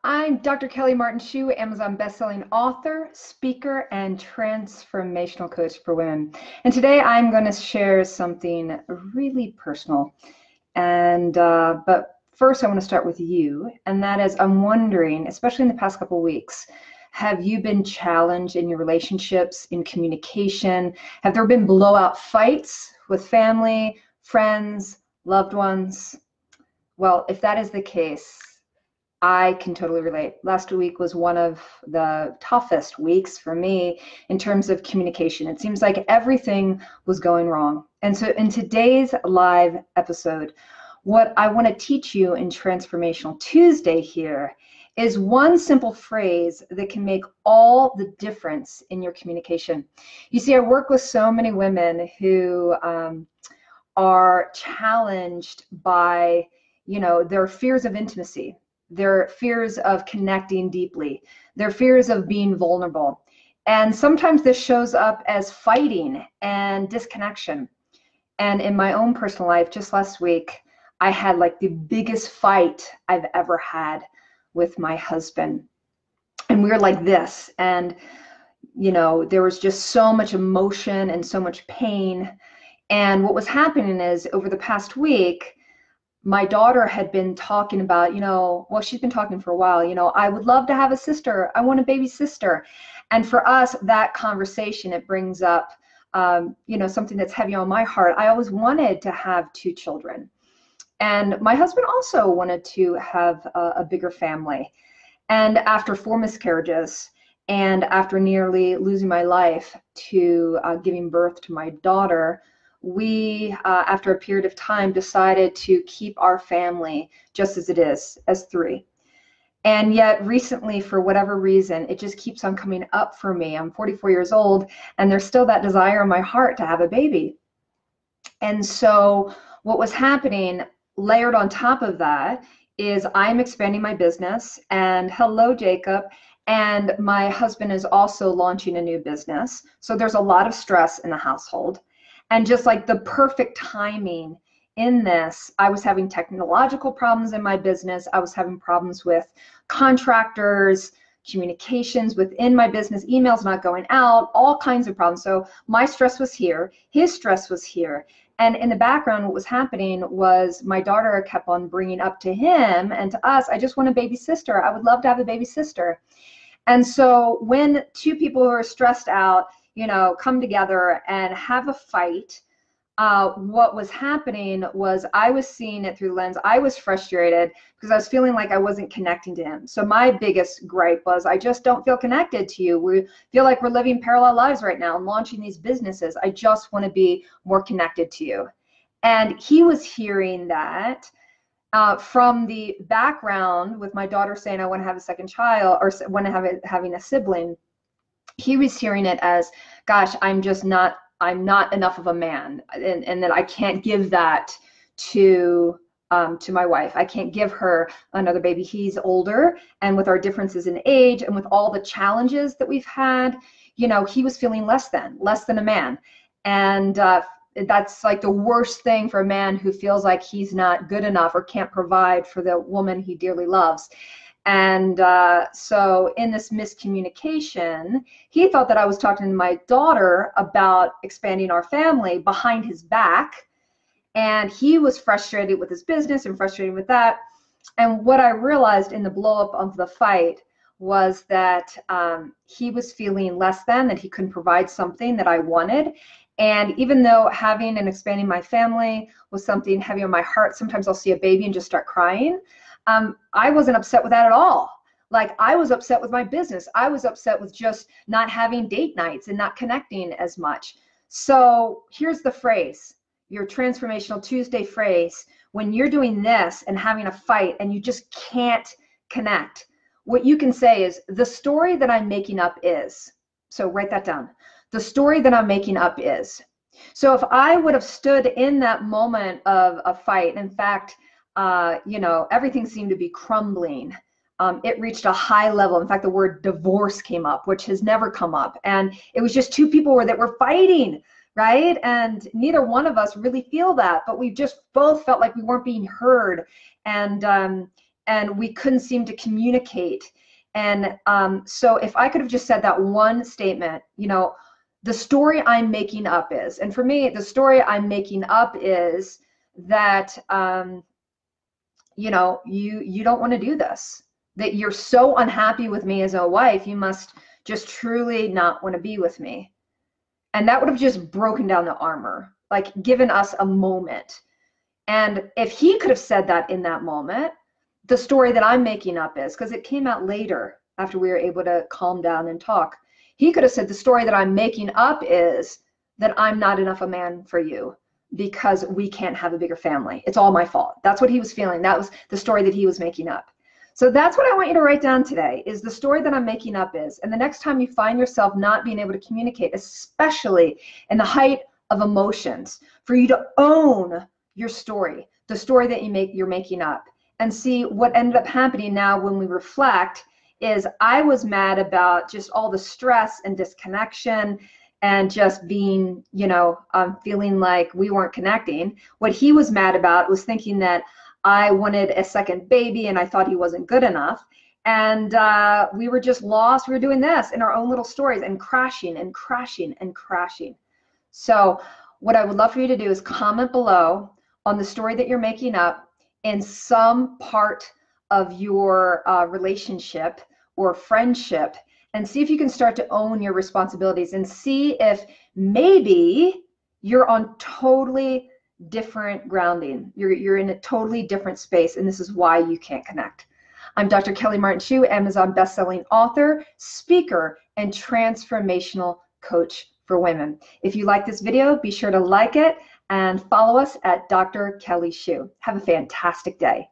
I'm Dr. Kelly Martin Shue, Amazon bestselling author, speaker, and transformational coach for women. And today I'm going to share something really personal. But first I want to start with you, and that is I'm wondering, especially in the past couple of weeks, have you been challenged in your relationships, in communication? Have there been blowout fights with family, friends, loved ones? Well, if that is the case, I can totally relate. Last week was one of the toughest weeks for me in terms of communication. It seems like everything was going wrong. And so in today's live episode, what I want to teach you in Transformational Tuesday here is one simple phrase that can make all the difference in your communication. You see, I work with so many women who are challenged by, their fears of intimacy, their fears of connecting deeply, their fears of being vulnerable. And sometimes this shows up as fighting and disconnection. And in my own personal life, just last week, I had like the biggest fight I've ever had with my husband. And we were like this. And, there was just so much emotion and so much pain. And what was happening is over the past week, my daughter had been talking about, she's been talking for a while, I would love to have a sister. I want a baby sister. And for us, that conversation, it brings up, something that's heavy on my heart. I always wanted to have 2 children. And my husband also wanted to have a bigger family. And after 4 miscarriages, and after nearly losing my life to giving birth to my daughter, we, after a period of time, decided to keep our family just as it is, as 3. And yet recently, for whatever reason, it just keeps on coming up for me. I'm 44 years old, and there's still that desire in my heart to have a baby. And so what was happening, layered on top of that, is I'm expanding my business, and hello, Jacob. And my husband is also launching a new business. So there's a lot of stress in the household. And just like the perfect timing in this, I was having technological problems in my business. I was having problems with contractors, communications within my business, emails not going out, all kinds of problems. So my stress was here, his stress was here. And in the background, what was happening was my daughter kept on bringing up to him and to us, I just want a baby sister. I would love to have a baby sister. And so when 2 people who are stressed out, come together and have a fight, what was happening was I was seeing it through the lens. I was frustrated because I was feeling like I wasn't connecting to him. So my biggest gripe was, I just don't feel connected to you. We feel like we're living parallel lives right now and launching these businesses. I just want to be more connected to you. And he was hearing that from the background with my daughter saying, I want to have a second child, or want to have having a sibling. He was hearing it as, gosh, I'm not enough of a man, and that I can't give that to my wife. I can't give her another baby. He's older, and with our differences in age and with all the challenges that we've had, he was feeling less than a man. And that's like the worst thing for a man who feels like he's not good enough or can't provide for the woman he dearly loves. And so in this miscommunication, he thought that I was talking to my daughter about expanding our family behind his back. And he was frustrated with his business and frustrated with that. And what I realized in the blow up of the fight was that he was feeling less than, that he couldn't provide something that I wanted. And even though having and expanding my family was something heavy on my heart, sometimes I'll see a baby and just start crying. I wasn't upset with that at all. Like, I was upset with my business. I was upset with just not having date nights and not connecting as much. So here's the phrase, your Transformational Tuesday phrase. When you're doing this and having a fight and you just can't connect, what you can say is, the story that I'm making up is. So write that down. The story that I'm making up is. So if I would have stood in that moment of a fight, in fact, everything seemed to be crumbling. It reached a high level. In fact, the word divorce came up, which has never come up. And it was just 2 people that were fighting, right? And neither one of us really feel that, but we just both felt like we weren't being heard. And and we couldn't seem to communicate. And so if I could have just said that one statement, you know, the story I'm making up is, and for me, the story I'm making up is that, you know, you don't want to do this, that you're so unhappy with me as a wife, you must just truly not want to be with me. And that would have just broken down the armor, like given us a moment. And if he could have said that in that moment, the story that I'm making up is, because it came out later after we were able to calm down and talk, he could have said the story that I'm making up is that I'm not enough a man for you because we can't have a bigger family. It's all my fault. That's what he was feeling. That was the story that he was making up. So that's what I want you to write down today, is the story that I'm making up is. And the next time you find yourself not being able to communicate, especially in the height of emotions, for you to own your story, the story that you're making up, and see what ended up happening now when we reflect is I was mad about just all the stress and disconnection and just being, you know, feeling like we weren't connecting. What he was mad about was thinking that I wanted a second baby and I thought he wasn't good enough. And we were just lost. We were doing this in our own little stories and crashing and crashing and crashing. So what I would love for you to do is comment below on the story that you're making up in some part of your relationship or friendship, and see if you can start to own your responsibilities and see if maybe you're on totally different grounding. You're in a totally different space, and this is why you can't connect. I'm Dr. Kelly Martin Chu, Amazon bestselling author, speaker, and transformational coach for women. If you like this video, be sure to like it and follow us at Dr. Kelly Chu. Have a fantastic day.